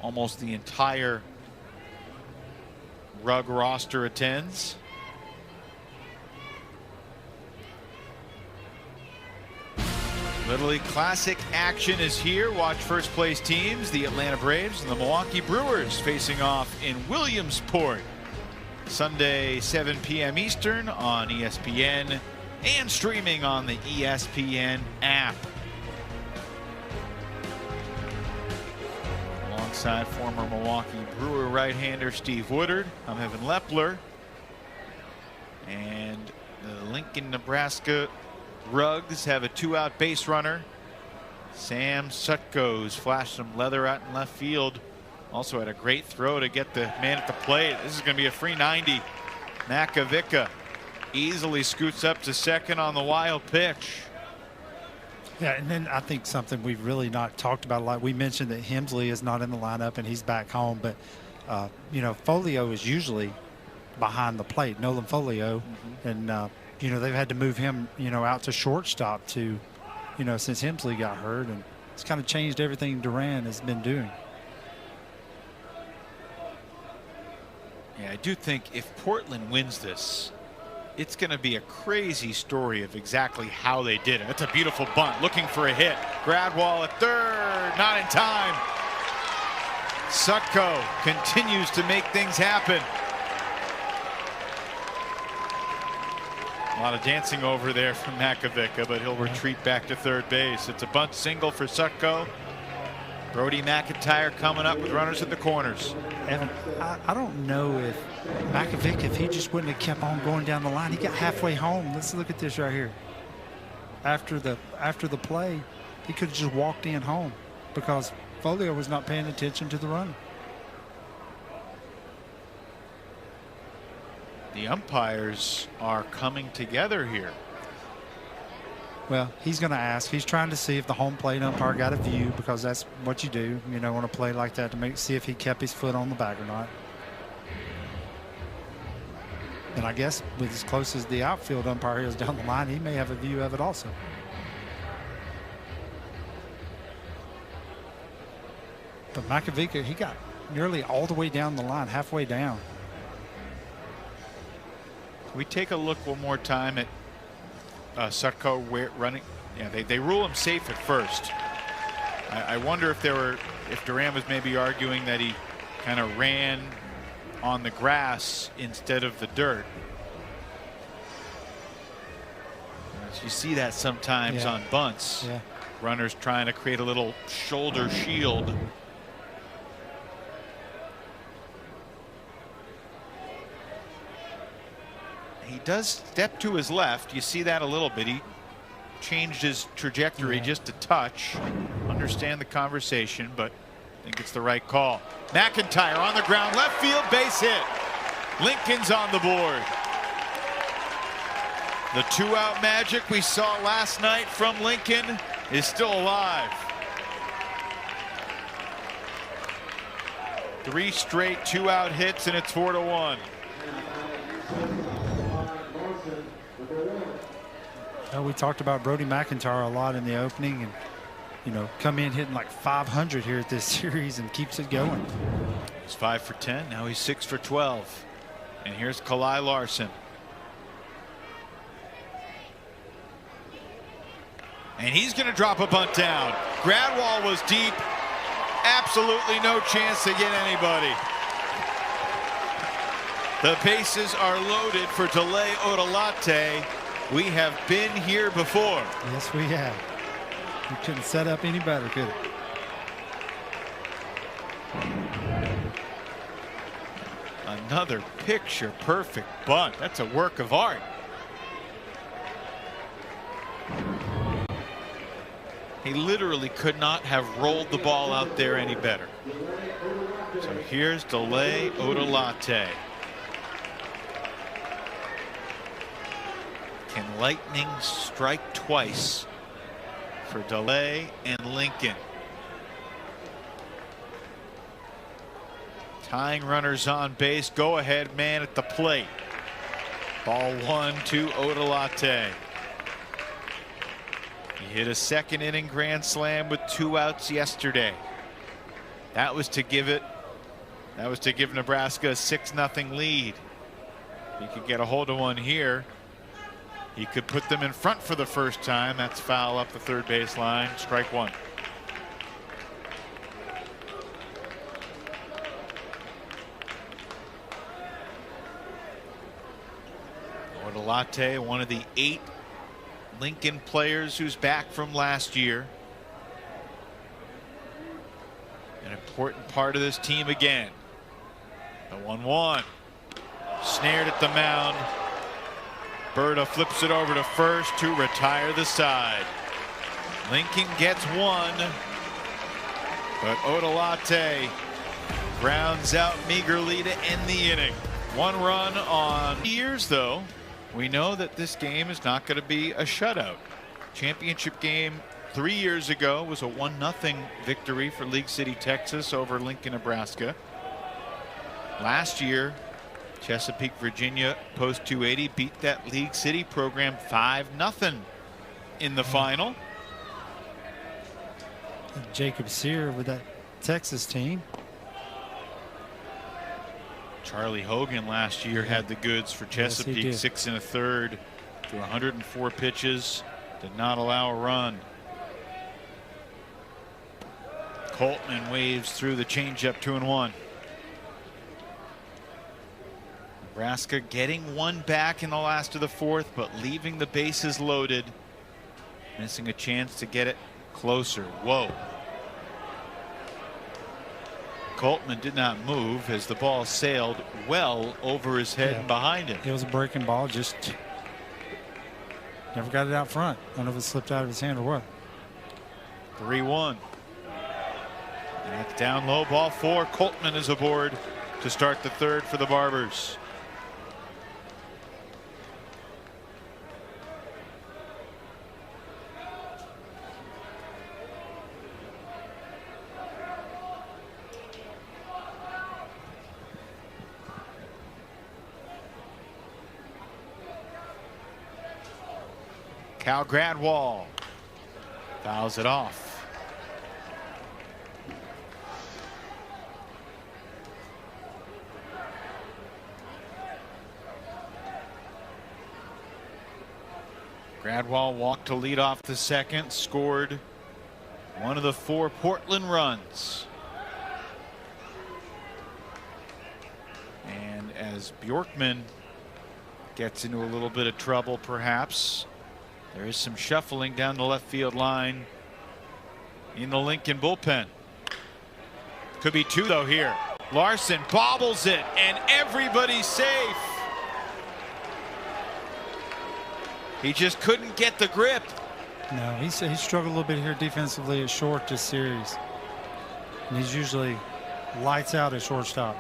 almost the entire Rug roster attends. Little League Classic action is here. Watch first place teams, the Atlanta Braves and the Milwaukee Brewers, facing off in Williamsport. Sunday, 7 p.m. Eastern on ESPN and streaming on the ESPN app. Alongside former Milwaukee Brewer right-hander Steve Woodard, I'm Evan Lepler. And the Lincoln, Nebraska Rugs have a 2-out base runner. Sam Sutko's flashed some leather out in left field. Also had a great throw to get the man at the plate. This is going to be a free 90. Makovica easily scoots up to second on the wild pitch. Yeah, and then I think something we've really not talked about a lot. We mentioned that Hemsley is not in the lineup and he's back home, but you know, Folio is usually behind the plate, Nolan Folio, and you know, they've had to move him, you know, out to shortstop to, you know, since Hemsley got hurt, and it's kind of changed everything Duran has been doing. Yeah, I do think if Portland wins this, it's going to be a crazy story of exactly how they did it. That's a beautiful bunt, looking for a hit. Gradwall at third, not in time. Sutko continues to make things happen. A lot of dancing over there from Makovica, but he'll retreat back to third base. It's a bunt single for Sutko. Brody McIntyre coming up with runners at the corners. Evan, I don't know if Makovic, if he just wouldn't have kept on going down the line, he got halfway home. Let's look at this right here. After the play, he could have just walked in home because Folio was not paying attention to the run. The umpires are coming together here. Well, he's going to ask. He's trying to see if the home plate umpire got a view, because that's what you do, you know, on a play like that, to see if he kept his foot on the bag or not. And I guess with as close as the outfield umpire is down the line, he may have a view of it also. But Makovica, he got nearly all the way down the line, halfway down. We take a look one more time at Sutko running. Yeah, they rule him safe at first. I wonder if Duran was maybe arguing that he kind of ran on the grass instead of the dirt. You see that sometimes on bunts. Yeah. Runners trying to create a little shoulder shield. He does step to his left. You see that a little bit. He changed his trajectory just a touch. Understand the conversation, but I think it's the right call. McIntyre on the ground, left field, base hit. Lincoln's on the board. The 2-out magic we saw last night from Lincoln is still alive. 3 straight 2-out hits, and it's 4-1. We talked about Brody McIntyre a lot in the opening, and you know, come in hitting like 500 here at this series and keeps it going. He's 5 for 10. Now he's 6 for 12. And here's Kalai Larson. And he's going to drop a bunt down. Gradwall was deep. Absolutely no chance to get anybody. The bases are loaded for Delay Odolate. We have been here before. Yes, we have. We couldn't set up any better, could it? Another picture perfect bunt. That's a work of art. He literally could not have rolled the ball out there any better. So here's Delay Odolate. Can lightning strike twice for Delay and Lincoln? Tying runners on base. Go ahead man at the plate. Ball 1 to Odolate. He hit a second inning grand slam with 2 outs yesterday. That was to give Nebraska a 6-0 lead. He could get a hold of one here. He could put them in front for the first time. That's foul up the third baseline. Strike one. Latte, one of the 8 Lincoln players who's back from last year. An important part of this team again. The 1-1. Snared at the mound. Berta flips it over to first to retire the side. Lincoln gets one, but Odalate grounds out meagerly to end the inning. 1 run on years, though. We know that this game is not going to be a shutout. Championship game 3 years ago was a 1-0 victory for League City, Texas over Lincoln, Nebraska. Last year, Chesapeake, Virginia, post 280 beat that League City program 5-0 in the final. Jacob Sear with that Texas team. Charlie Hogan last year had the goods for Chesapeake. Yes, 6 1/3 to 104 pitches. Did not allow a run. Coltman waves through the changeup. 2-1. Nebraska getting one back in the last of the fourth, but leaving the bases loaded. Missing a chance to get it closer. Whoa. Coltman did not move as the ball sailed well over his head and behind him. It was a breaking ball, just never got it out front. I don't know if it slipped out of his hand or what. 3-1. And it's down low, ball 4. Coltman is aboard to start the third for the Barbers. Cal Gradwall fouls it off. Gradwall walked to lead off the second, scored one of the 4 Portland runs. And as Bjorkman gets into a little bit of trouble, perhaps, there is some shuffling down the left field line in the Lincoln bullpen. Could be 2 though here. Larson bobbles it and everybody's safe. He just couldn't get the grip. No, he struggled a little bit here defensively at short this series. And he's usually lights out at shortstop.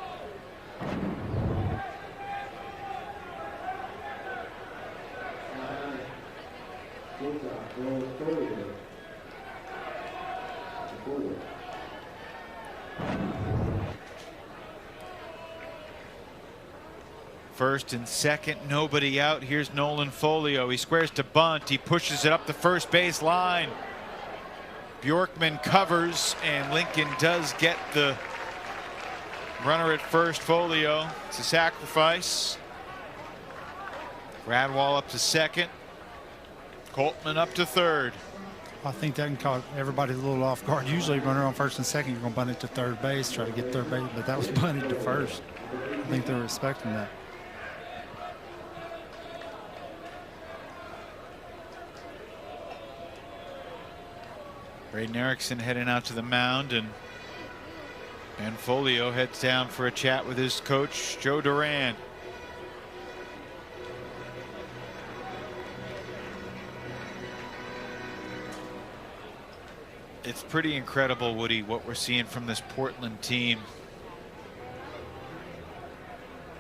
First and second, nobody out. Here's Nolan Folio. He squares to bunt. He pushes it up the first base line. Bjorkman covers, and Lincoln does get the runner at first. Folio. It's a sacrifice. Gradwall up to second. Coltman up to third. I think that can cause everybody a little off guard. Usually runner on first and second, you're going to bunt it to third base, try to get third base, but that was bunted to first. I think they were expecting that. Braden Erickson heading out to the mound, and Ben Folio heads down for a chat with his coach, Joe Duran. It's pretty incredible, Woody, what we're seeing from this Portland team.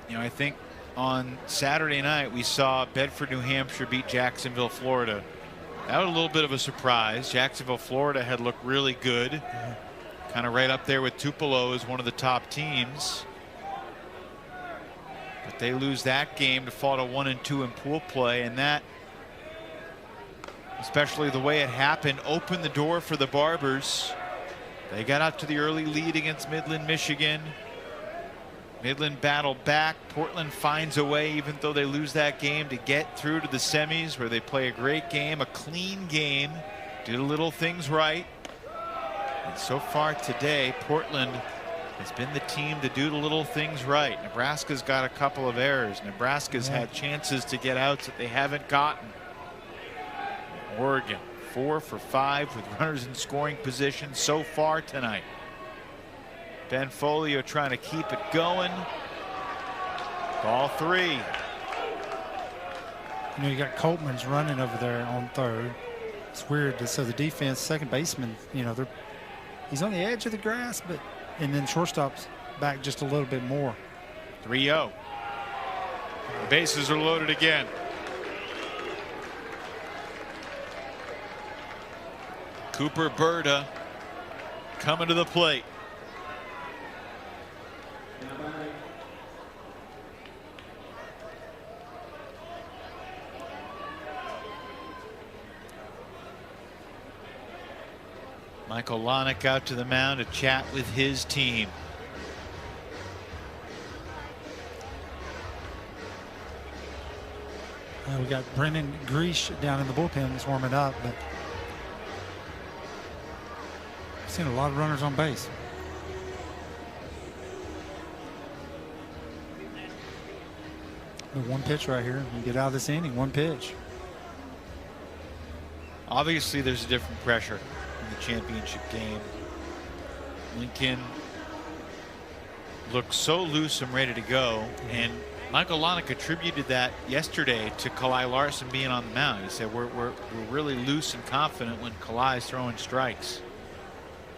You know, I think on Saturday night we saw Bedford, New Hampshire beat Jacksonville, Florida. That was a little bit of a surprise. Jacksonville, Florida had looked really good. Kind of right up there with Tupelo as one of the top teams. But they lose that game to fall to 1-2 in pool play, and that, especially the way it happened, opened the door for the Barbers They got out to the early lead against Midland, Michigan. Midland battled back. Portland finds a way, even though they lose that game, to get through to the semis, where they play a great game, a clean game, do the little things right. And so far today, Portland has been the team to do the little things right. Nebraska's got a couple of errors. Nebraska's had chances to get outs that they haven't gotten. Oregon 4 for 5 with runners in scoring position so far tonight. Ben Folio trying to keep it going. Ball 3. You know, you got Coltman's running over there on third. It's weird. So the defense, second baseman, you know, he's on the edge of the grass, but and then shortstop's back just a little bit more. 3-0. The bases are loaded again. Cooper Berta coming to the plate. Michael Lonick out to the mound to chat with his team. We got Brennan Greash down in the bullpen that's warming up, but I've seen a lot of runners on base. One pitch right here. We get out of this inning, one pitch. Obviously, there's a different pressure in the championship game. Lincoln looked so loose and ready to go, and Michael Lonick attributed that yesterday to Kalai Larson being on the mound. He said we're really loose and confident when Kalai's throwing strikes.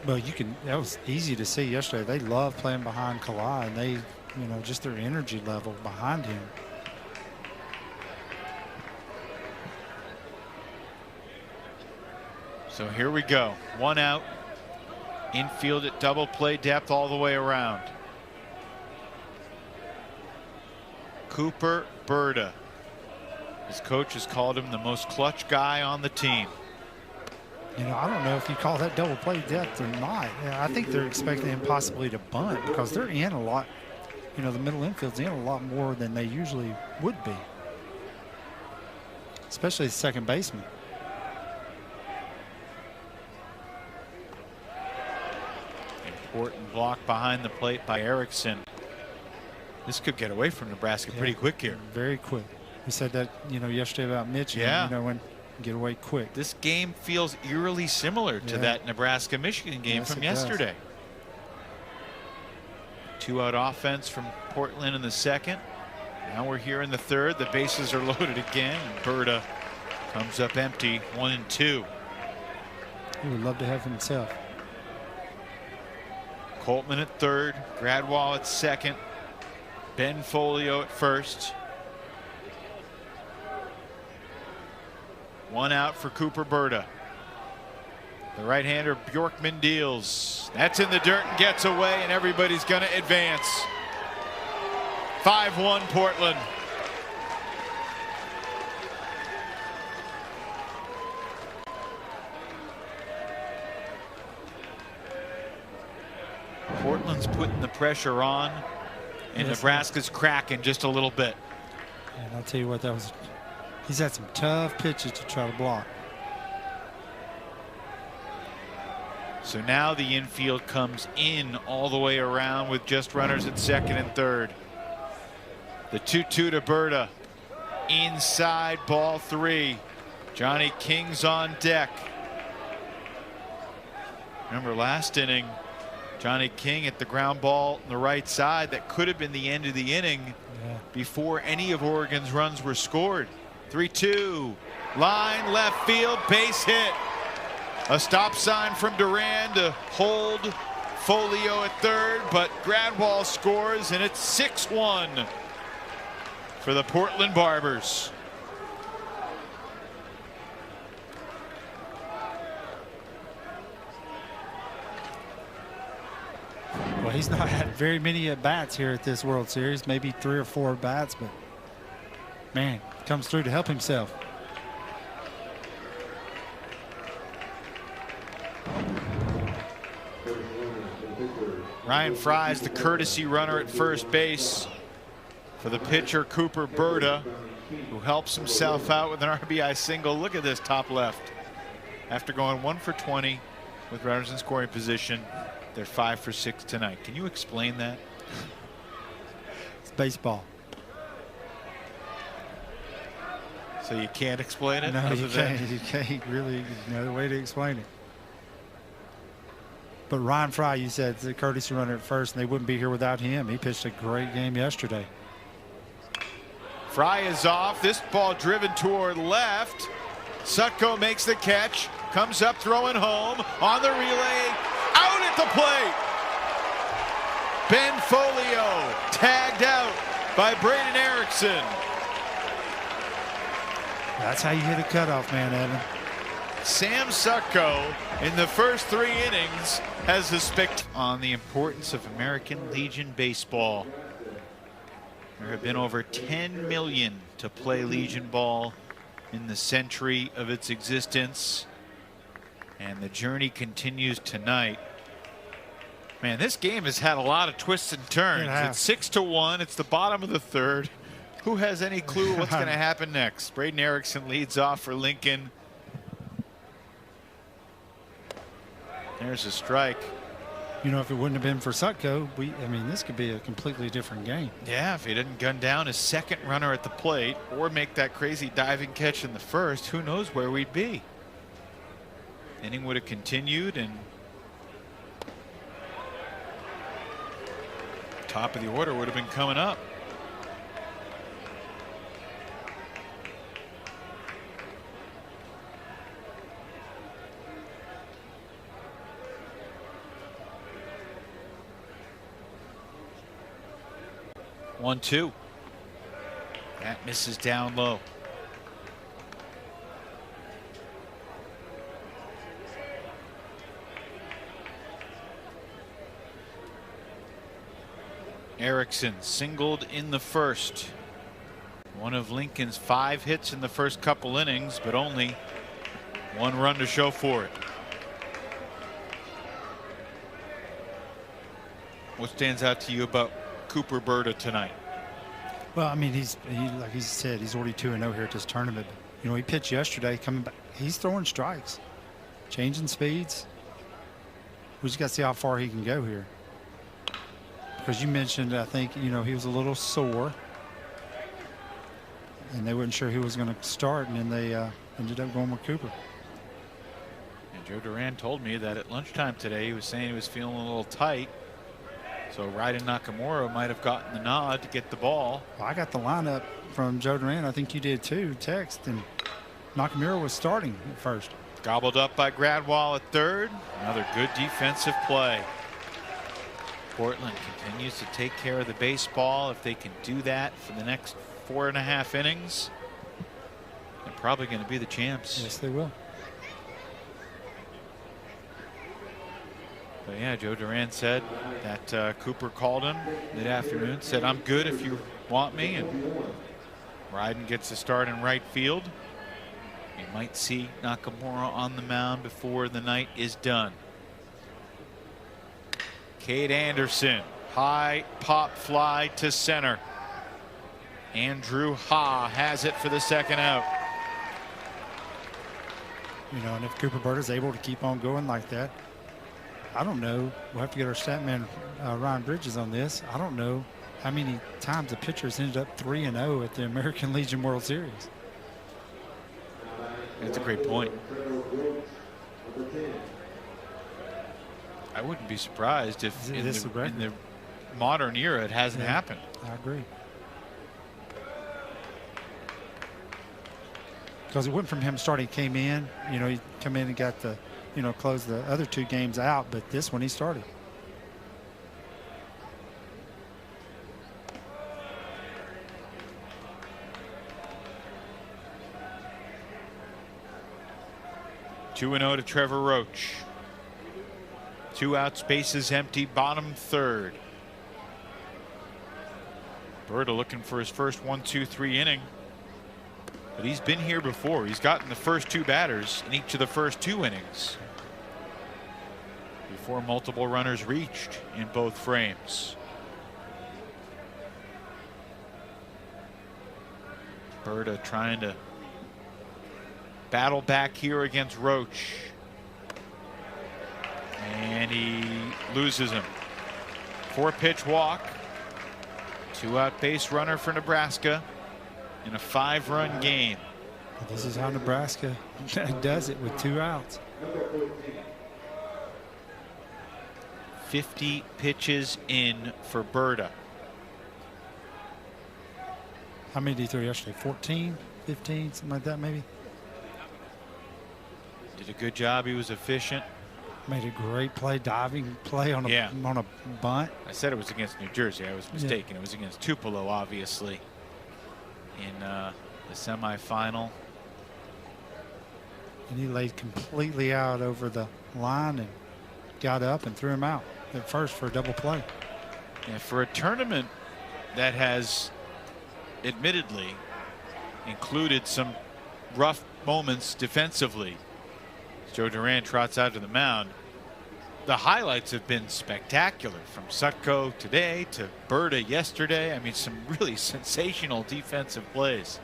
Well, that was easy to see yesterday. They love playing behind Kalai, and they, you know, just their energy level behind him. So here we go. 1 out. Infield at double play depth all the way around. Cooper Berta. His coach has called him the most clutch guy on the team. You know, I don't know if you call that double play depth or not. I think they're expecting him possibly to bunt because they're in a lot. You know, the middle infield's in a lot more than they usually would be, especially the second baseman. Important block behind the plate by Erickson. This could get away from Nebraska pretty quick here. Very quick. We said that, you know, yesterday about Mitch. Yeah. You know, when get away quick. This game feels eerily similar to that Nebraska-Michigan game from yesterday. 2-out offense from Portland in the second. Now we're here in the third. The bases are loaded again. And Berta comes up empty. 1-2. He would love to have himself. Coltman at third. Gradwall at second. Ben Folio at first. 1 out for Cooper Berta. The right-hander Bjorkman deals. That's in the dirt and gets away, and everybody's going to advance. 5-1 Portland. Portland's putting the pressure on, and Nebraska's cracking just a little bit. And I'll tell you what, he's had some tough pitches to try to block. So now the infield comes in all the way around with just runners at second and third. The 2-2 to Berta. Inside, ball 3. Johnny King's on deck. Remember last inning, Johnny King at the ground ball on the right side that could have been the end of the inning before any of Oregon's runs were scored. 3-2. Line left field, base hit. A stop sign from Duran to hold Folio at third, but Gradwall scores, and it's 6-1 for the Portland Barbers. Well, he's not had very many at-bats here at this World Series, maybe 3 or 4 at-bats, but man, comes through to help himself. Ryan Fry's the courtesy runner at first base for the pitcher Cooper Berta, who helps himself out with an RBI single. Look at this top left. After going 1 for 20 with runners in scoring position, they're 5 for 6 tonight. Can you explain that? It's baseball. So you can't explain it? No, you can't. You can't really. No way to explain it. But Ryan Fry, you said, the courtesy runner at first, and they wouldn't be here without him. He pitched a great game yesterday. Fry is off. This ball driven toward left. Sutko makes the catch. Comes up throwing home. On the relay. Out at the plate. Ben Folio tagged out by Braden Erickson. That's how you hit a cutoff, man, Evan. Sam Sutko in the first 3 innings has a on the importance of American Legion baseball. There have been over 10 million to play Legion ball in the century of its existence, and the journey continues tonight. Man, this game has had a lot of twists and turns. It's 6-1. It's the bottom of the 3rd. Who has any clue what's going to happen next? Braden Erickson leads off for Lincoln. There's a strike. You know, if it wouldn't have been for Sutko, I mean, this could be a completely different game. Yeah, if he didn't gun down his second runner at the plate or make that crazy diving catch in the first, who knows where we'd be. Inning would have continued, and top of the order would have been coming up. One, two. That misses down low. Erickson singled in the first. One of Lincoln's 5 hits in the first couple innings, but only 1 run to show for it. What stands out to you about Cooper Berta tonight? Well, I mean, like he said, he's already 2-0 here at this tournament. You know, he pitched yesterday, coming back. He's throwing strikes, changing speeds. We just got to see how far he can go here. Because you mentioned, I think, you know, he was a little sore, and they weren't sure who was going to start, and then they ended up going with Cooper. And Joe Duran told me that at lunchtime today, he was saying he was feeling a little tight. So Raiden Nakamura might have gotten the nod to get the ball. Well, I got the lineup from Joe Duran. I think you did too, text, and Nakamura was starting at first. Gobbled up by Gradwall at third. Another good defensive play. Portland continues to take care of the baseball. If they can do that for the next 4.5 innings, they're probably going to be the champs. Yes, they will. But yeah, Joe Duran said that Cooper called him mid-afternoon, said, "I'm good if you want me," and Ryden gets a start in right field. You might see Nakamura on the mound before the night is done. Cade Anderson, high pop fly to center. Andrew Ha has it for the second out. You know, and if Cooper Berta is able to keep on going like that, I don't know. We'll have to get our stat man Ryan Bridges on this. I don't know how many times the pitchers ended up 3-0 at the American Legion World Series. That's a great point. I wouldn't be surprised if in the modern era it hasn't happened. I agree. Because it went from him starting, came in, you know, he come in and got the, you know, closed the other 2 games out, but this one he started. Two 2-0 to Trevor Roach. 2 outs, bases empty, bottom 3rd. Berta looking for his first 1-2-3 inning. But he's been here before. He's gotten the first 2 batters in each of the first 2 innings. before multiple runners reached in both frames. Berta trying to battle back here against Roach. And he loses him. 4-pitch walk. 2-out base runner for Nebraska in a 5-run game. This is how Nebraska does it with 2 outs. 50 pitches in for Berta. How many did he throw yesterday? 14, 15, something like that maybe? Did a good job. He was efficient. Made a great play, diving play on a bunt. I said it was against New Jersey. I was mistaken. Yeah. It was against Tupelo, obviously, in the semifinal. And he laid completely out over the line and got up and threw him out at first for a double play. Yeah, for a tournament that has admittedly included some rough moments defensively, Joe Duran trots out to the mound. The highlights have been spectacular, from Sutko today to Berta yesterday. I mean, some really sensational defensive plays.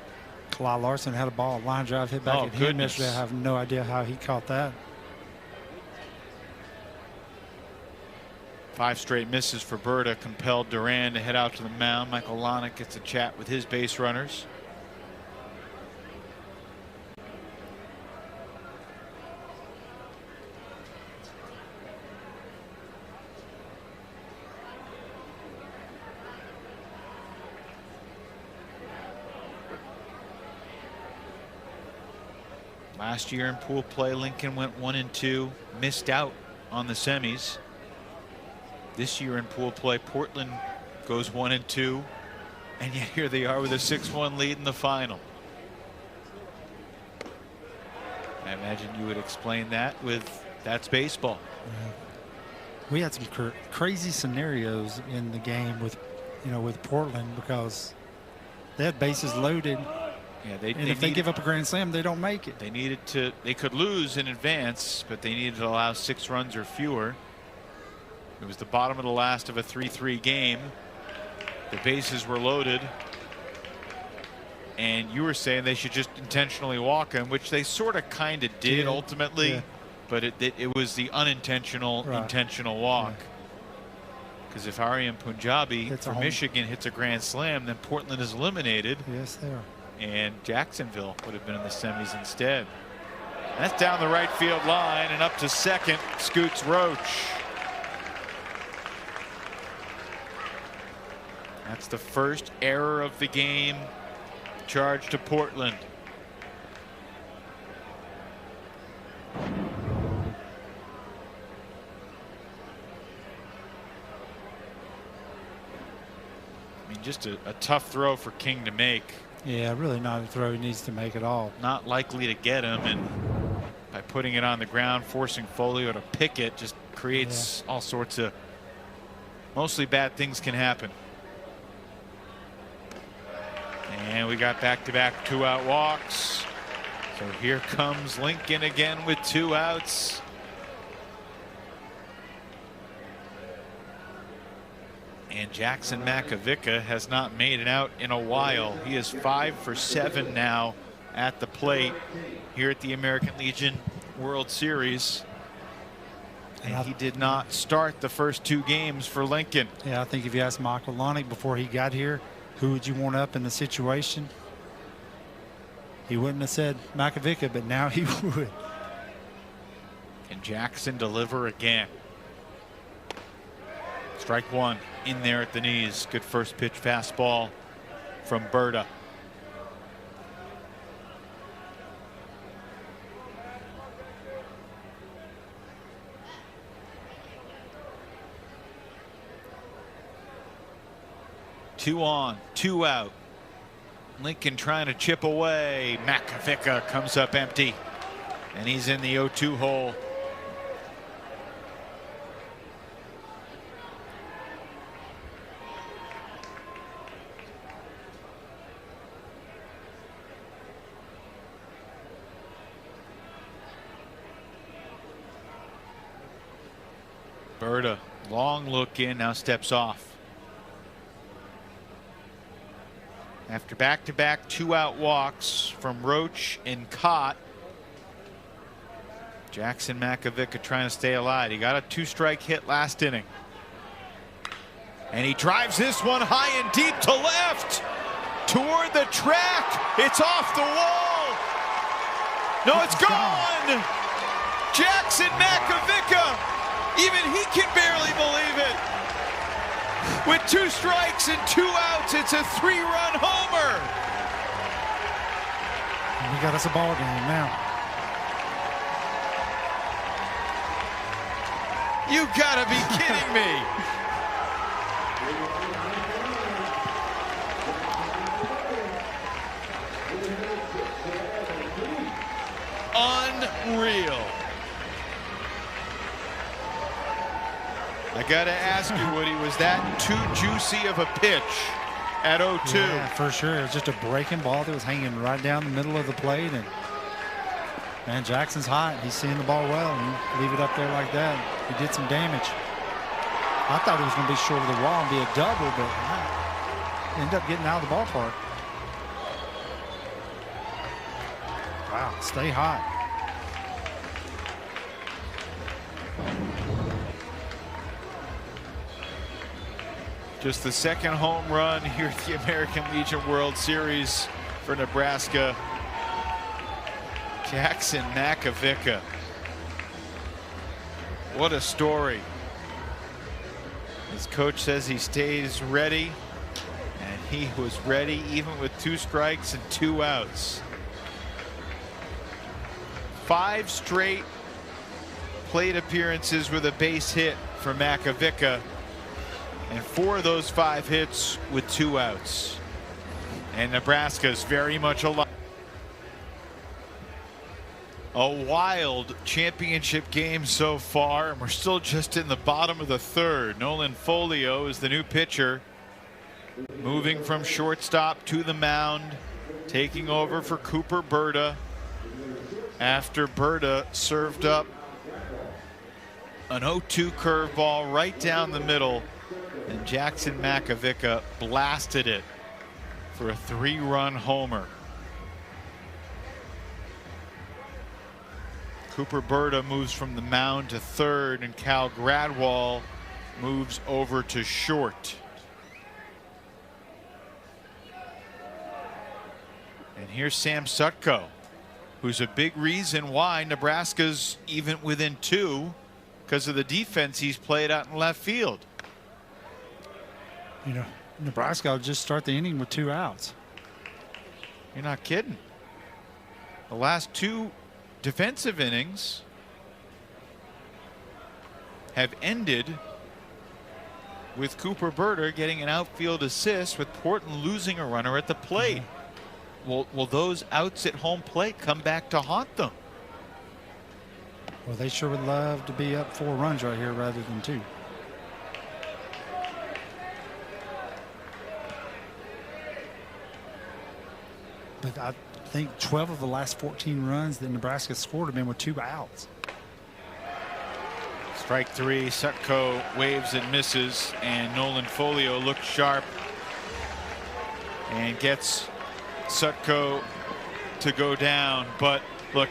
Kyle Larson had a ball, line drive hit back at him yesterday. I have no idea how he caught that. 5 straight misses for Berta compelled Duran to head out to the mound. Michael Lonick gets a chat with his base runners. Last year in pool play, Lincoln went 1-2, missed out on the semis. This year in pool play, Portland goes 1-2, and yet here they are with a 6-1 lead in the final. I imagine you would explain that with that's baseball. Yeah. We had some crazy scenarios in the game with Portland, because they had bases loaded. Yeah, if they give up a grand slam, they don't make it. They could lose in advance, but they needed to allow 6 runs or fewer. It was the bottom of the last of a 3-3 game. The bases were loaded, and you were saying they should just intentionally walk him, which they sort of kind of did ultimately. Yeah. But it was the unintentional intentional walk. Because if Aryan Punjabi from Michigan hits a grand slam, then Portland is eliminated. Yes, they are. And Jacksonville would have been in the semis instead. That's down the right field line, and up to second scoots Roach. That's the first error of the game, charged to Portland. I mean, just a tough throw for King to make. Yeah, really not a throw he needs to make at all. Not likely to get him, and by putting it on the ground, forcing Folio to pick it, just creates all sorts of mostly bad things can happen. And we got back-to-back 2-out walks. So here comes Lincoln again with 2 outs. And Jackson Makovica has not made an out in a while. He is 5 for 7 now at the plate here at the American Legion World Series. And he did not start the first 2 games for Lincoln. Yeah, I think if you asked Michael Lonick before he got here, who would you want up in the situation, he wouldn't have said Makovica, but now he would. Can Jackson deliver again? Strike 1 in there at the knees. Good first pitch fastball from Berta. Two on, 2 out. Lincoln trying to chip away. Makovica comes up empty, and he's in the 0-2 hole. Berta, long look in, now steps off. After back-to-back 2-out walks from Roach and Cott, Jackson Makovica trying to stay alive. He got a 2-strike hit last inning. And he drives this one high and deep to left. Toward the track. It's off the wall. No, it's gone. Jackson Makovica. Even he can barely believe it. With 2 strikes and 2 outs, it's a 3-run homer. And we got us a ball game now. You gotta be kidding me. Unreal. I gotta ask you, Woody, was that too juicy of a pitch at 0-2? Yeah, for sure. It was just a breaking ball that was hanging right down the middle of the plate, and man, Jackson's hot. He's seeing the ball well, and you leave it up there like that, he did some damage. I thought it was going to be short of the wall and be a double, but ended up getting out of the ballpark. Wow, stay hot. Just the second home run here at the American Legion World Series for Nebraska. Jackson Makovica. What a story. His coach says he stays ready, and he was ready even with 2 strikes and 2 outs. 5 straight plate appearances with a base hit for Makovica, and 4 of those 5 hits with 2 outs. And Nebraska's very much alive. A wild championship game so far, and we're still just in the bottom of the 3rd. Nolan Folio is the new pitcher, moving from shortstop to the mound, taking over for Cooper Berta after Berta served up an 0-2 curveball right down the middle, and Jackson Makovica blasted it for a 3-run homer. Cooper Berta moves from the mound to 3rd, and Cal Gradwall moves over to short. And here's Sam Sutko, who's a big reason why Nebraska's even within 2 because of the defense he's played out in left field. You know, Nebraska will just start the inning with 2 outs. You're not kidding. The last 2 defensive innings have ended with Cooper Berta getting an outfield assist with Portland losing a runner at the plate. Will those outs at home plate come back to haunt them? Well, they sure would love to be up 4 runs right here rather than 2. But I think 12 of the last 14 runs that Nebraska scored have been with 2 outs. Strike 3, Sutko waves and misses, and Nolan Folio looks sharp and gets Sutko to go down. But look,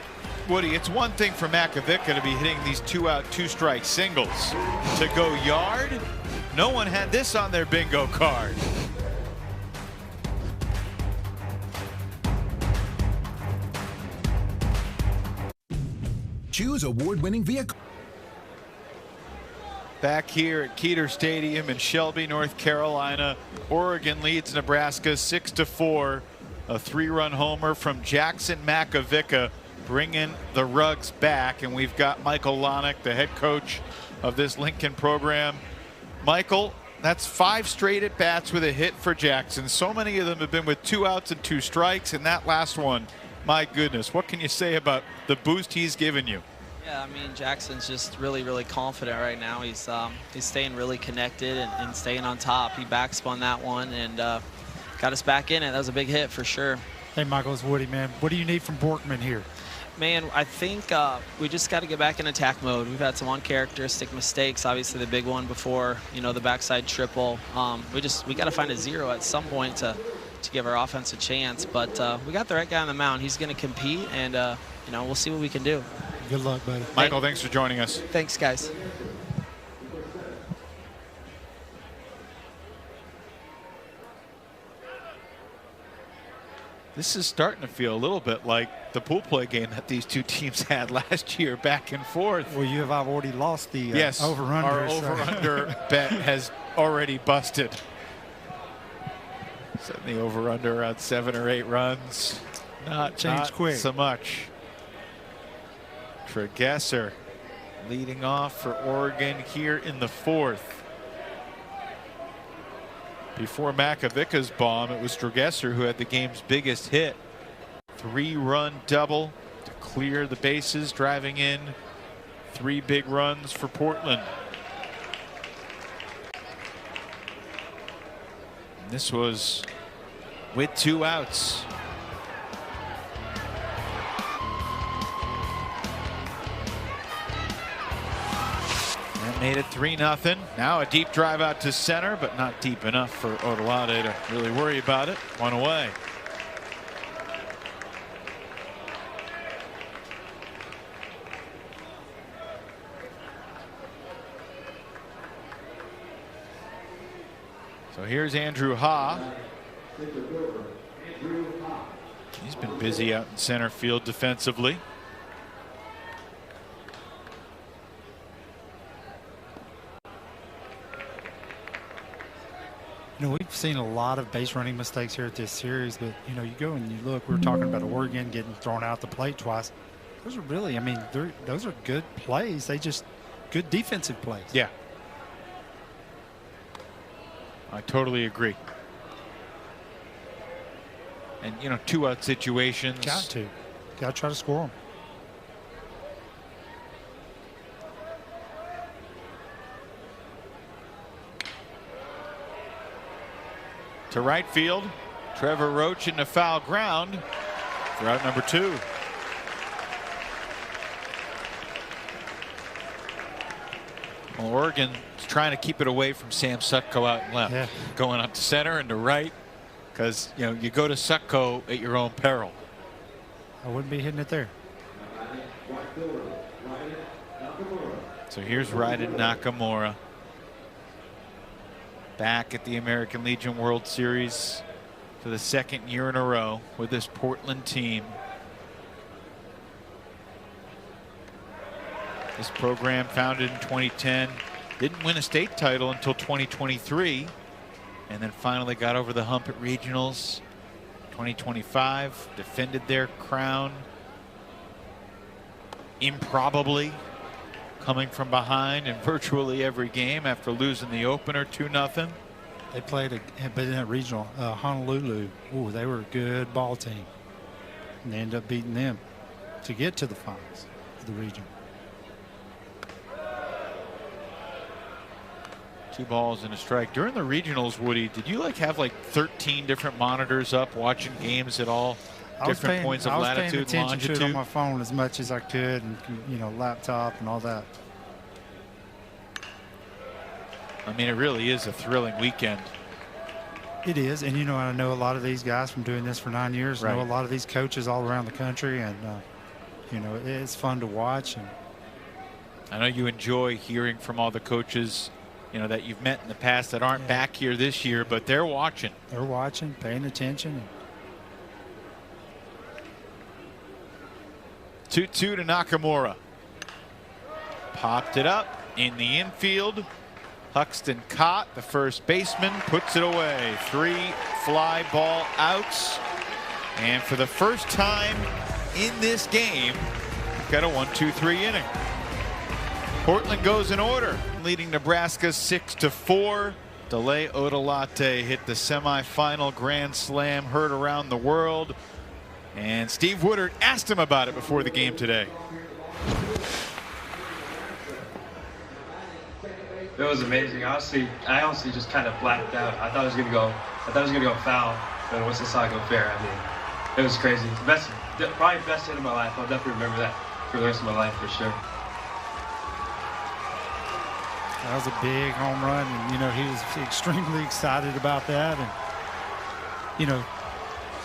Woody, it's one thing for Makovica to be hitting these 2-out, 2-strike singles. To go yard, no one had this on their bingo card. Choose award-winning vehicle. Back here at Keeter Stadium in Shelby, North Carolina, Oregon leads Nebraska 6-4. A 3-run homer from Jackson Makovica, bringing the Rugs back. And we've got Michael Lonick, the head coach of this Lincoln program. Michael, that's 5 straight at bats with a hit for Jackson. So many of them have been with 2 outs and 2 strikes, and that last one, my goodness, what can you say about the boost he's given you? Yeah, I mean, Jackson's just really, really confident right now. He's staying really connected and staying on top. He backspun that one and got us back in it. That was a big hit for sure. Hey, Michael, it's Woody, man. What do you need from Borkman here? Man, I think we just got to get back in attack mode. We've had some uncharacteristic mistakes. Obviously, the big one before, the backside triple. We got to find a zero at some point to give our offense a chance. But we got the right guy on the mound. He's going to compete, and we'll see what we can do. Good luck, buddy. Michael, thanks for joining us. Thanks, guys. This is starting to feel a little bit like the pool play game that these two teams had last year, back and forth. Well, you have already lost the yes, over-under. Our over-under bet has already busted. Setting the over-under around 7 or 8 runs. Not quick. So much. Tregesser leading off for Oregon here in the 4th. Before Makovica's bomb, it was Tregesser who had the game's biggest hit. 3-run double to clear the bases, driving in 3 big runs for Portland. And this was with 2 outs. Made it 3-0. Now a deep drive out to center, but not deep enough for Odelade to really worry about it. 1 away. So here's Andrew Ha. He's been busy out in center field defensively. We've seen a lot of base running mistakes here at this series, but you go and you look. We're talking about Oregon getting thrown out the plate twice. Those are really, those are good plays. They just good defensive plays. Yeah, I totally agree. And 2-out situations. Got to try to score them. To right field, Trevor Roach into foul ground for out number 2. Well, Oregon's trying to keep it away from Sam Sutko out and left. Yeah. Going up to center and to right, because you go to Sutko at your own peril. I wouldn't be hitting it there. So here's Ryden Nakamura. Back at the American Legion World Series for the 2nd year in a row with this Portland team. This program, founded in 2010, didn't win a state title until 2023, and then finally got over the hump at regionals. 2025, defended their crown improbably, coming from behind in virtually every game after losing the opener 2-0. They played but in that regional, Honolulu. Ooh, they were a good ball team, and they ended up beating them to get to the finals of the region. 2 balls and a strike. During the regionals, Woody, did you have 13 different monitors up watching games at all different points of latitude and longitude? I was paying attention to it on my phone as much as I could, and laptop and all that. It really is a thrilling weekend. It is, and I know a lot of these guys from doing this for 9 years. Right. I know a lot of these coaches all around the country, and it's fun to watch. And I know you enjoy hearing from all the coaches that you've met in the past that aren't back here this year, but they're watching. They're watching, paying attention. 2-2 to Nakamura. Popped it up in the infield. Huxton caught the first baseman, puts it away. 3 fly ball outs. And for the first time in this game, we've got a 1-2-3 inning. Portland goes in order, leading Nebraska 6-4. Delay Odelate hit the semifinal grand slam, heard around the world. And Steve Woodard asked him about it before the game today. It was amazing. I honestly just kind of blacked out. I thought it was gonna go foul, but once I saw it go fair, it was crazy. probably best hit of my life. I'll definitely remember that for the rest of my life for sure. That was a big home run, and he was extremely excited about that, and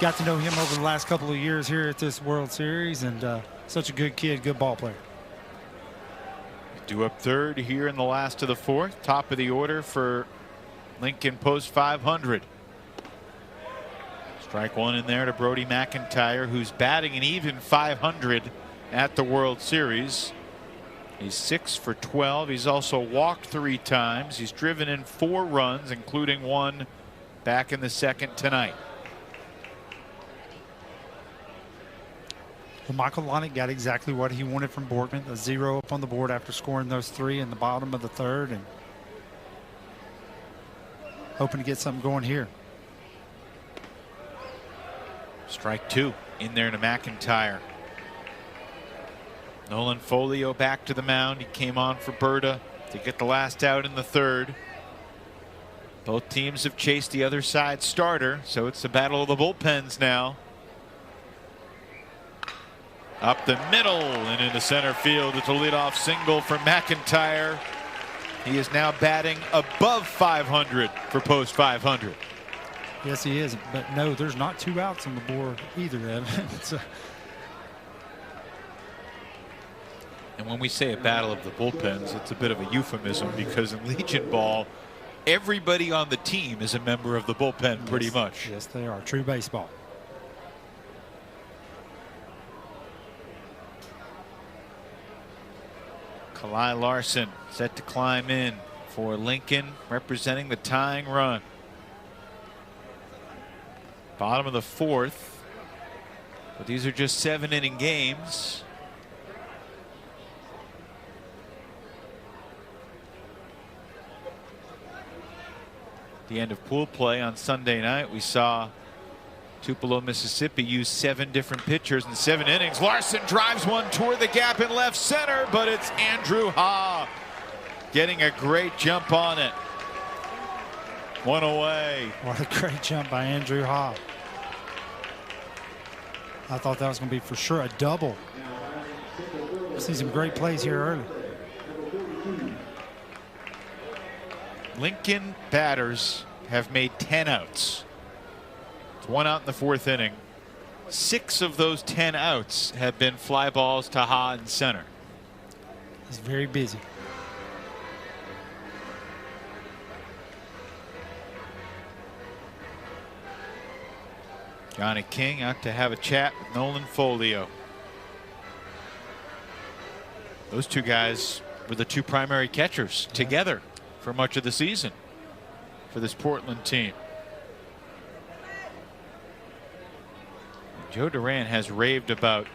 got to know him over the last couple of years here at this World Series, and such a good kid, good ball player. Due up third here in the last of the fourth. Top of the order for Lincoln post 500. Strike one in there to Brody McIntyre, who's batting an even 500 at the World Series. He's 6 for 12. He's also walked 3 times. He's driven in 4 runs, including one back in the second tonight. Well, Michael Lonick got exactly what he wanted from Borgman, a 0 up on the board after scoring those 3 in the bottom of the third, and hoping to get something going here. Strike 2 in there to McIntyre. Nolan Folio back to the mound. He came on for Berta to get the last out in the third. Both teams have chased the other side starter, so it's the battle of the bullpens now. Up the middle and into center field. It's a leadoff single for McIntyre. He is now batting above 500 for post 500. Yes, he is. But no, there's not 2 outs on the board either, Evan. And when we say a battle of the bullpens, it's a bit of a euphemism, because in Legion ball, everybody on the team is a member of the bullpen pretty much. Yes, they are. True baseball. Kalai Larson set to climb in for Lincoln, representing the tying run. Bottom of the fourth, but these are just 7-inning games. The end of pool play on Sunday night, we saw Tupelo, Mississippi use 7 different pitchers in 7 innings. Larson drives one toward the gap in left center, but it's Andrew Ha getting a great jump on it. 1 away. What a great jump by Andrew Ha. I thought that was going to be for sure a double. See some great plays here early. Lincoln batters have made 10 outs. It's 1 out in the 4th inning. 6 of those 10 outs have been fly balls to Ha in center. He's very busy. Johnny King out to have a chat with Nolan Folio. Those 2 guys were the 2 primary catchers together for much of the season for this Portland team. Joe Duran has raved about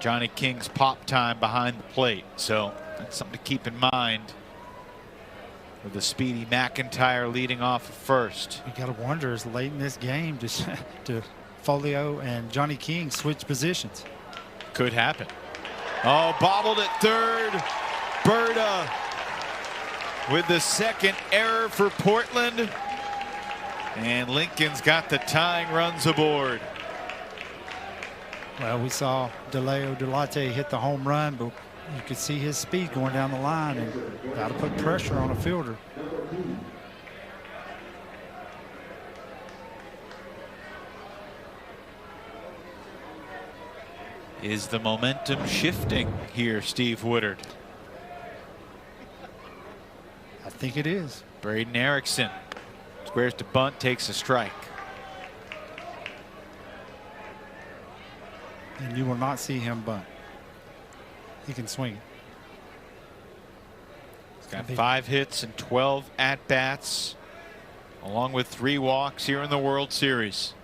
Johnny King's pop time behind the plate, so that's something to keep in mind with the speedy McIntyre leading off at first. You got to wonder, is late in this game to Folio and Johnny King switch positions. Could happen. Oh, bobbled at third. Berta with the second error for Portland. And Lincoln's got the tying runs aboard. Well, we saw DeLeo Delate hit the home run, but you could see his speed going down the line, and got to put pressure on a fielder. Is the momentum shifting here, Steve Woodard? I think it is. Braden Erickson squares to bunt, takes a strike. And you will not see him bunt. He can swing it. He's got 5 hits and 12 at-bats, along with 3 walks here in the World Series.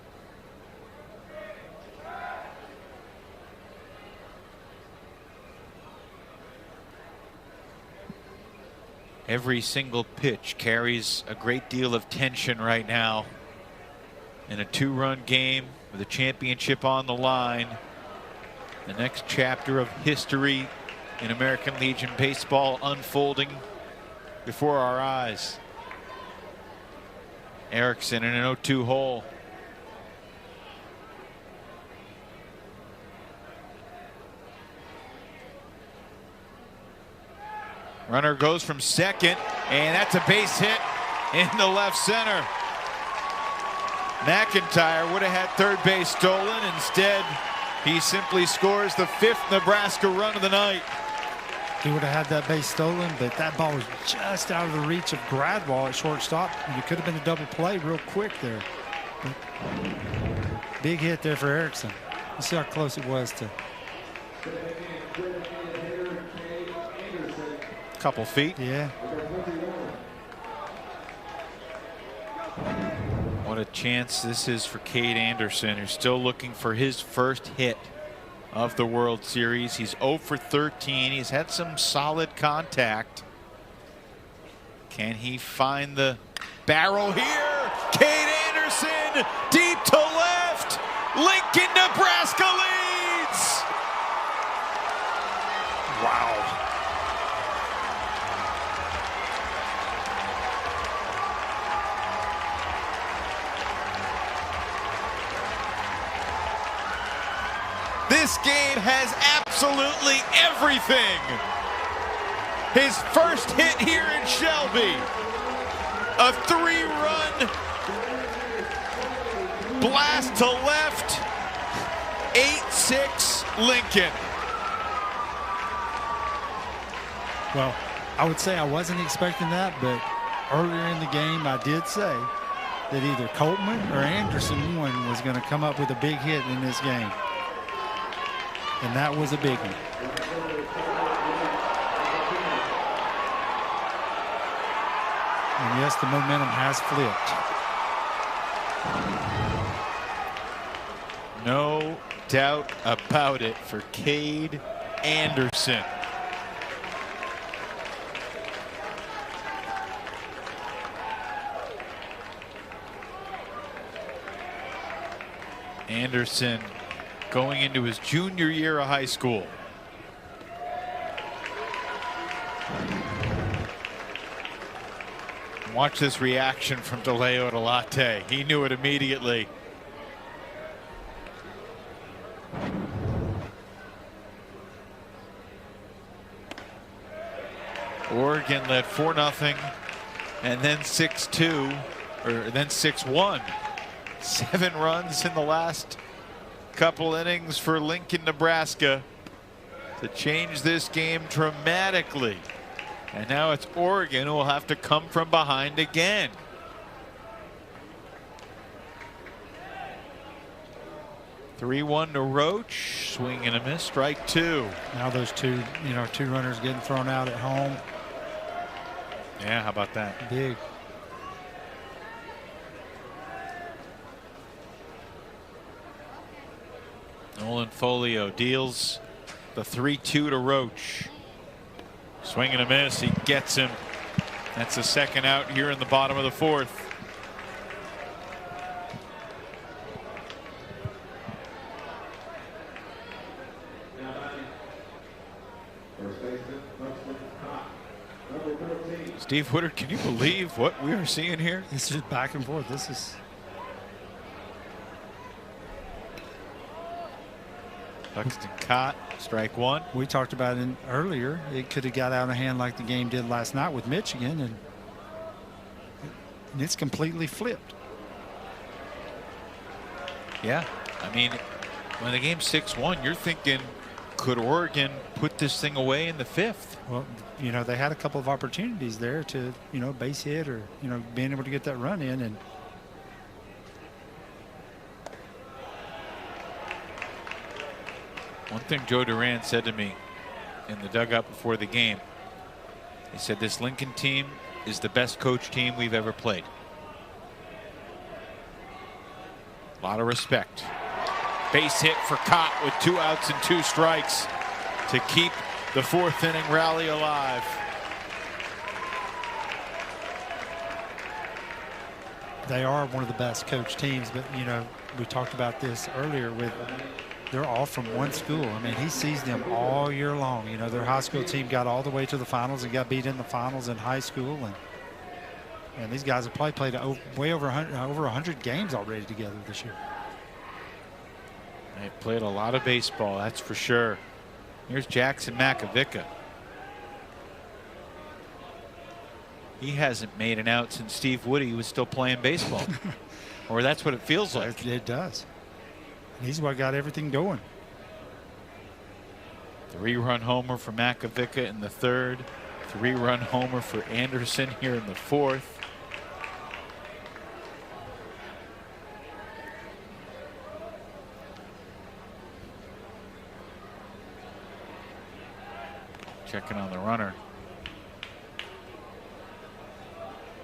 Every single pitch carries a great deal of tension right now in a 2-run game with a championship on the line. The next chapter of history in American Legion baseball unfolding before our eyes. Erickson in an 0-2 hole. Runner goes from second, and that's a base hit in the left center. McIntyre would have had third base stolen. Instead, he simply scores the 5th Nebraska run of the night. He would have had that base stolen, but that ball was just out of the reach of Gradwall at shortstop. And it could have been a double play real quick there. But big hit there for Erickson. Let's see how close it was to. Couple feet. Yeah. What a chance this is for Cade Anderson, who's still looking for his first hit of the World Series. He's 0 for 13. He's had some solid contact. Can he find the barrel here? Cade Anderson deep to left. Lincoln, Nebraska leads. Wow. This game has absolutely everything. His first hit here in Shelby. A 3-run blast to left. 8-6 Lincoln. Well, I would say I wasn't expecting that, but earlier in the game I did say that either Coltman or Anderson one was going to come up with a big hit in this game. And that was a big one. And yes, the momentum has flipped. No doubt about it for Cade Anderson. Anderson going into his junior year of high school. Watch this reaction from DeLeo Delate. He knew it immediately. Oregon led 4-0 and then 6-2, or then 6-1. 7 runs in the last couple innings for Lincoln, Nebraska to change this game dramatically. And now it's Oregon who will have to come from behind again. (3-1) to Roach. Swing and a miss. Strike 2. Now those two runners getting thrown out at home. Yeah, how about that? Big. Nolan Folio deals the 3-2 to Roach. Swing and a miss. He gets him. That's the second out here in the bottom of the 4th. Steve Woodard, can you believe what we are seeing here? It's just back and forth. This is. Buxton caught, strike 1. We talked about it earlier. It could have got out of hand like the game did last night with Michigan, and it's completely flipped. Yeah, I mean, when the game's 6-1, you're thinking, could Oregon put this thing away in the 5th? Well, they had a couple of opportunities there to, base hit or, being able to get that run in. And one thing Joe Duran said to me in the dugout before the game, he said this Lincoln team is the best coach team we've ever played. A lot of respect. Base hit for Cott with 2 outs and 2 strikes to keep the 4th inning rally alive. They are one of the best coach teams, but we talked about this earlier with they're all from one school. I mean, he sees them all year long. Their high school team got all the way to the finals and got beat in the finals in high school, and these guys have probably played way over 100 games already together this year. They've played a lot of baseball, that's for sure. Here's Jackson Makovica. He hasn't made an out since Steve Woody was still playing baseball. Or that's what it feels like. It does. He's what got everything going. 3-run homer for Makovica in the 3rd. 3-run homer for Anderson here in the 4th. Checking on the runner.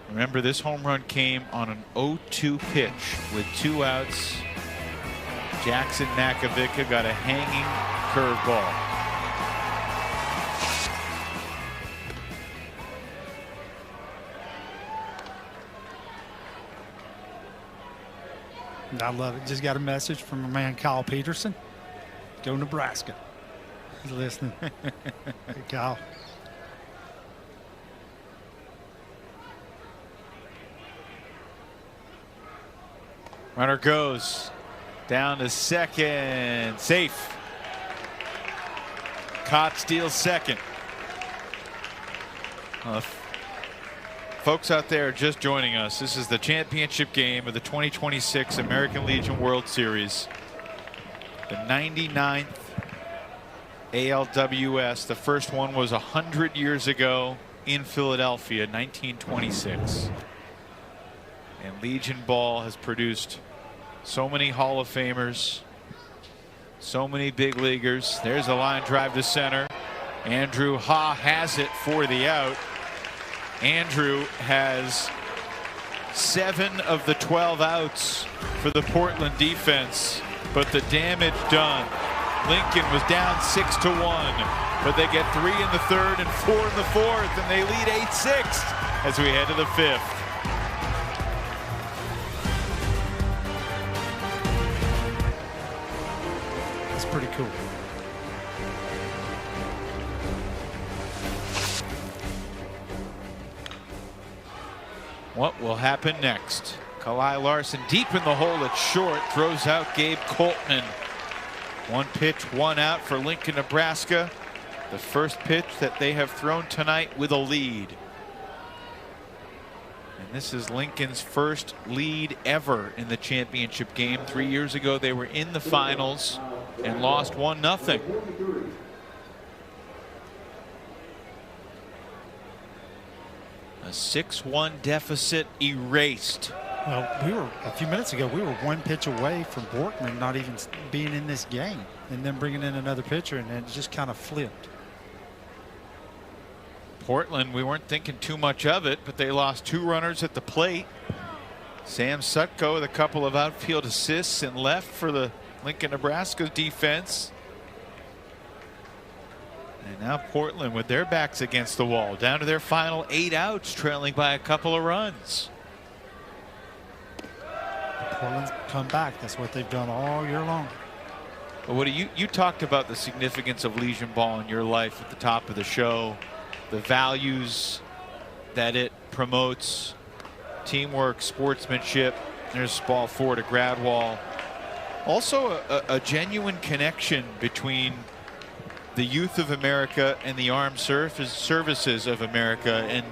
Remember, this home run came on an 0-2 pitch with 2 outs. Jackson Makovica got a hanging curveball. I love it. Just got a message from my man Kyle Peterson. Go Nebraska. He's listening. Hey, Kyle. Runner goes down to second. Safe. Cott steals second. Folks out there just joining us, this is the championship game of the 2026 American Legion World Series. The 99th ALWS. The first one was 100 years ago in Philadelphia, 1926. And Legion Ball has produced so many Hall of Famers, so many big leaguers. There's a line drive to center. Andrew Ha has it for the out. Andrew has 7 of the 12 outs for the Portland defense, but the damage done. Lincoln was down 6-1, but they get 3 in the 3rd and 4 in the 4th, and they lead 8-6 as we head to the 5th. That's pretty cool. What will happen next? Kalai Larson deep in the hole at short, throws out Gabe Coltman. 1 pitch, 1 out for Lincoln, Nebraska. The first pitch that they have thrown tonight with a lead. And this is Lincoln's first lead ever in the championship game. 3 years ago, they were in the finals and lost 1-0. A 6-1 deficit erased. Well, a few minutes ago, we were 1 pitch away from Borkman not even being in this game, and then bringing in another pitcher, and it just kind of flipped. Portland, we weren't thinking too much of it, but they lost 2 runners at the plate. Sam Sutko with a couple of outfield assists and left for the Lincoln, Nebraska defense. And now Portland with their backs against the wall, down to their final 8 outs, trailing by a couple of runs. Portland's come back. That's what they've done all year long. Well, what do you talked about the significance of Legion Ball in your life at the top of the show, the values that it promotes, teamwork, sportsmanship. There's ball 4 to Gradwall. Also a genuine connection between the youth of America and the armed services of America, and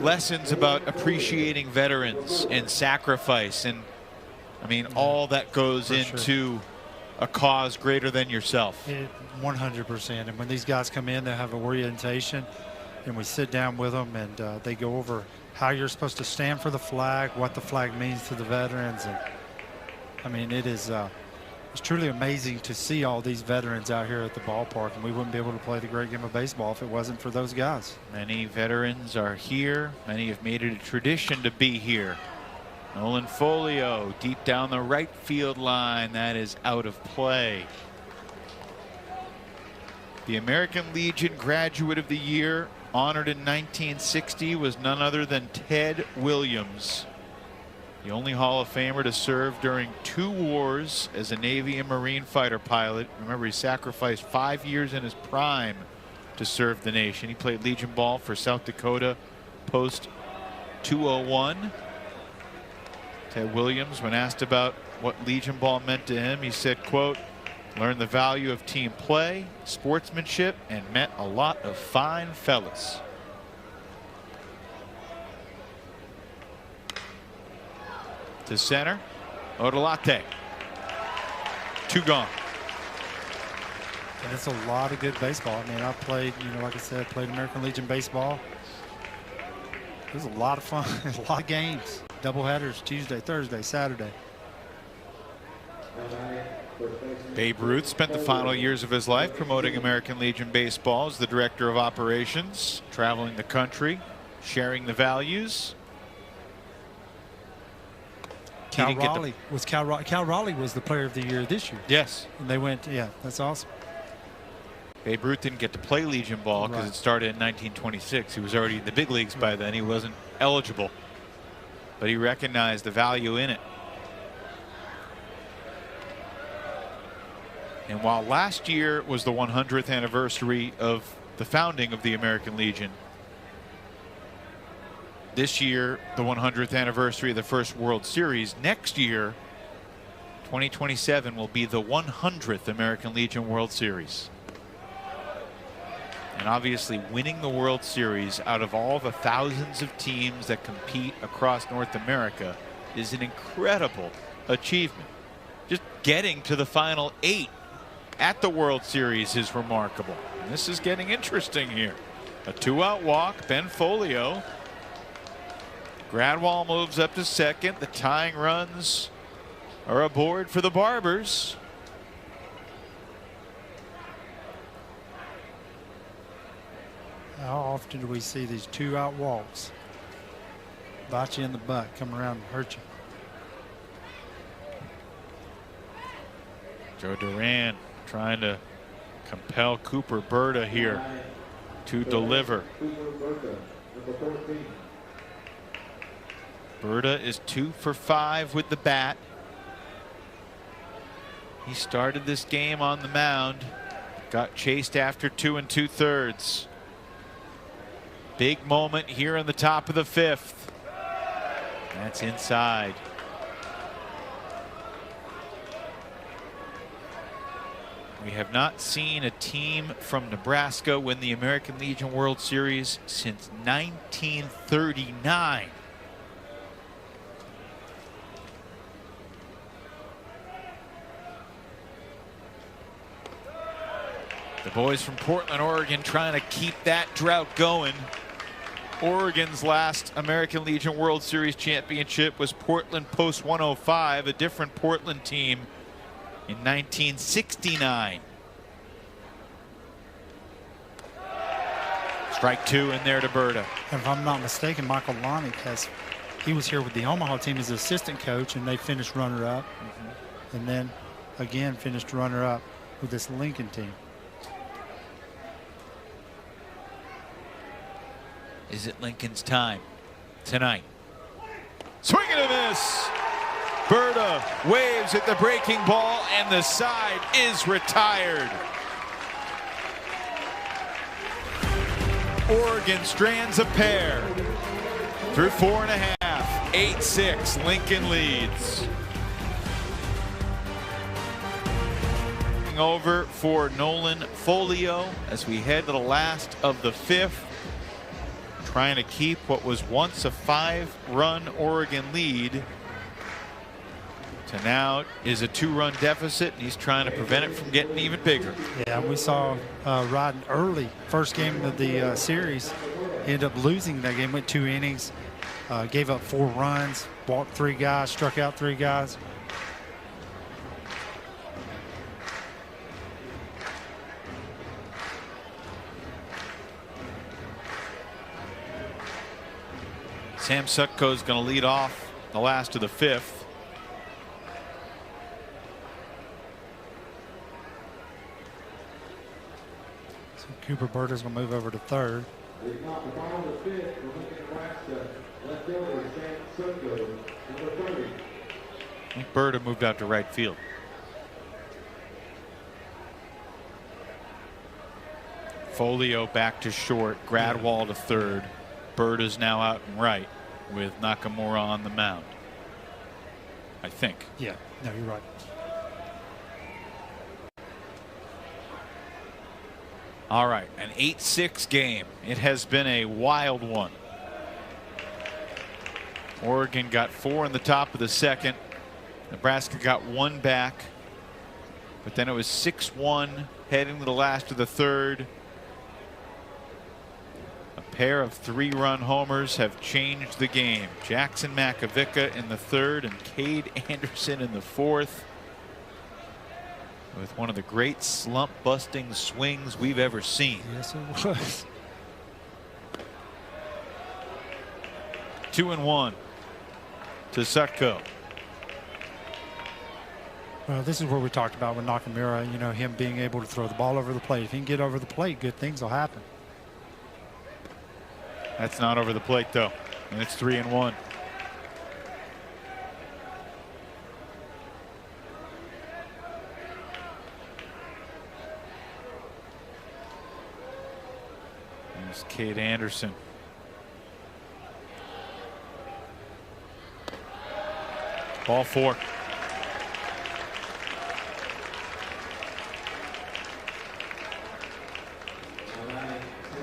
lessons about appreciating veterans and sacrifice, and I mean all that goes into a cause greater than yourself. 100%. And when these guys come in, they have an orientation, and we sit down with them, and they go over how you're supposed to stand for the flag, what the flag means to the veterans. And I mean, it's truly amazing to see all these veterans out here at the ballpark, and we wouldn't be able to play the great game of baseball if it wasn't for those guys. Many veterans are here. Many have made it a tradition to be here. Nolan Folio deep down the right field line. That is out of play. The American Legion Graduate of the Year, honored in 1960, was none other than Ted Williams. The only Hall of Famer to serve during 2 wars as a Navy and Marine fighter pilot. Remember, he sacrificed 5 years in his prime to serve the nation. He played Legion Ball for South Dakota post 201. Ted Williams, when asked about what Legion Ball meant to him, he said, quote, "Learned the value of team play, sportsmanship, and met a lot of fine fellas." to center. Odolate. 2 gone. And it's a lot of good baseball. I mean, I played, like I said, played American Legion baseball. It was a lot of fun, a lot of games. Doubleheaders Tuesday, Thursday, Saturday. Babe Ruth spent the final years of his life promoting American Legion baseball as the director of operations, traveling the country, sharing the values. Cal Raleigh was the player of the year this year. Yes. And they went, yeah, that's awesome. Babe Ruth didn't get to play Legion ball because it started in 1926. He was already in the big leagues by then. He wasn't eligible, but he recognized the value in it. And while last year was the 100th anniversary of the founding of the American Legion, this year, the 100th anniversary of the first World Series. Next year, 2027, will be the 100th American Legion World Series. And obviously, winning the World Series out of all the thousands of teams that compete across North America is an incredible achievement. Just getting to the final 8 at the World Series is remarkable. And this is getting interesting here. A 2-out walk, Ben Folio. Gradwall moves up to second. The tying runs are aboard for the Barbers. How often do we see these 2-out walks? Bite you in the butt, come around and hurt you. Joe Duran trying to compel Cooper Berta here to deliver. Berta is 2 for 5 with the bat. He started this game on the mound, got chased after 2 2/3. Big moment here in the top of the 5th. That's inside. We have not seen a team from Nebraska win the American Legion World Series since 1939. The boys from Portland, Oregon trying to keep that drought going. Oregon's last American Legion World Series championship was Portland Post 105, a different Portland team in 1969. Strike 2 in there to Berta. And if I'm not mistaken, Michael Lonick he was here with the Omaha team as assistant coach, and they finished runner-up. And then again finished runner-up with this Lincoln team. Is it Lincoln's time tonight? Swing and a miss. Berta waves at the breaking ball, and the side is retired. Oregon strands a pair through 4 1/2. 8-6. Lincoln leads. Over for Nolan Folio as we head to the last of the 5th. Trying to keep what was once a 5-run Oregon lead to now is a 2-run deficit, and he's trying to prevent it from getting even bigger. Yeah, we saw Rodden early, first game of the series. He ended up losing that game, went 2 innings, gave up 4 runs, walked 3 guys, struck out 3 guys. Sam Sutko is going to lead off the last of the 5th. So Cooper Berta's going to move over to third. I think Berta moved out to right field. Folio back to short, Gradwall to third. Berta's now out and right with Nakamura on the mound, I think. Yeah, no, you're right. All right, an 8-6 game. It has been a wild one. Oregon got 4 in the top of the second. Nebraska got 1 back. But then it was 6-1 heading to the last of the third. A pair of 3-run homers have changed the game. Jackson Makovica in the third and Cade Anderson in the fourth. With one of the great slump busting swings we've ever seen. Yes, it was. 2-1 to Sutko. Well, this is where we talked about with Nakamura, you know, him being able to throw the ball over the plate. If he can get over the plate, good things will happen. That's not over the plate, though, and it's 3-1. There's Cade Anderson. Ball 4.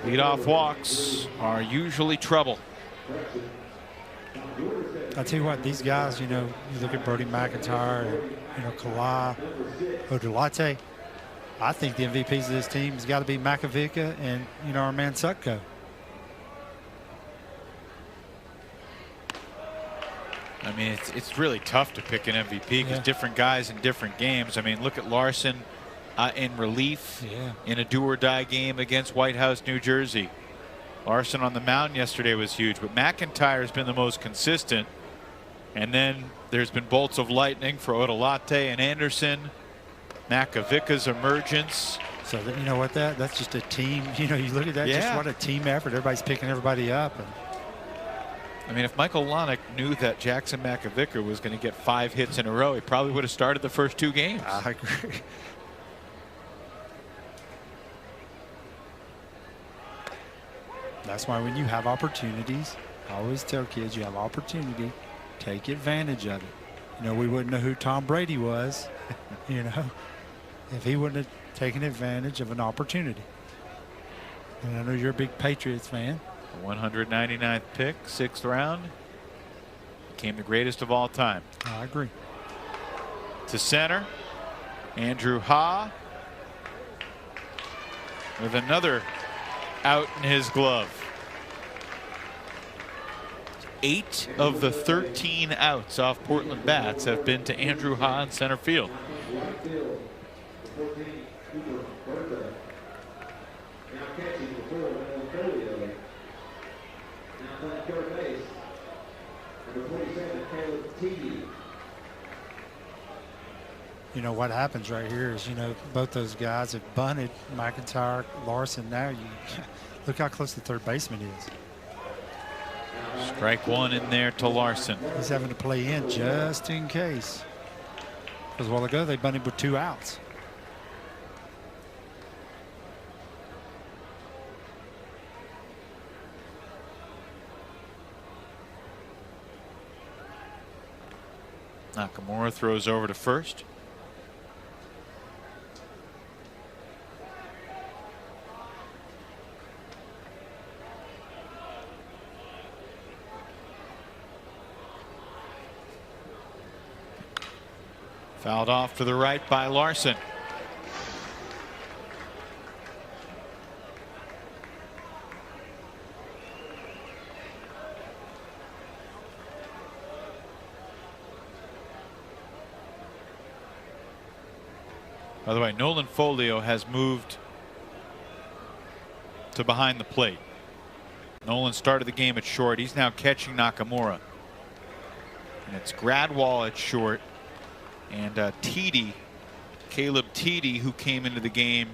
Leadoff walks are usually trouble. I tell you what, these guys, you know, you look at Brody McIntyre, and, you know, Kalai, Odulate. I think the MVPs of this team has got to be Makovica and, you know, our man Sutko. I mean, it's really tough to pick an MVP because different guys in different games. I mean, look at Larson in relief in a do-or-die game against White House, New Jersey. Larson on the mound yesterday was huge, but McIntyre has been the most consistent. And then there's been bolts of lightning for Odulate and Anderson. Makovica's emergence. So that, you know what, that's just a team. You know, you look at that, just what a team effort. Everybody's picking everybody up. And I mean, if Michael Lonick knew that Jackson Makovica was going to get 5 hits in a row, he probably would have started the first 2 games. I agree. That's why when you have opportunities, I always tell kids, you have opportunity, take advantage of it. You know, we wouldn't know who Tom Brady was, you know, if he wouldn't have taken advantage of an opportunity. And I know you're a big Patriots fan. 199th pick, 6th round. Became the greatest of all time. I agree. To center, Andrew Ha with another out in his glove. 8 of the 13 outs off Portland bats have been to Andrew Ha in center field. You know what happens right here is, you know, both those guys have bunted, McIntyre, Larson. Now you look how close the third baseman is. Strike 1 in there to Larson. He's having to play in just in case. Because a while ago they bunted with 2 outs. Nakamura throws over to first. Fouled off to the right by Larson. By the way, Nolan Folio has moved to behind the plate. Nolan started the game at short. He's now catching Nakamura. And it's Gradwall at short. And Caleb Teedy, who came into the game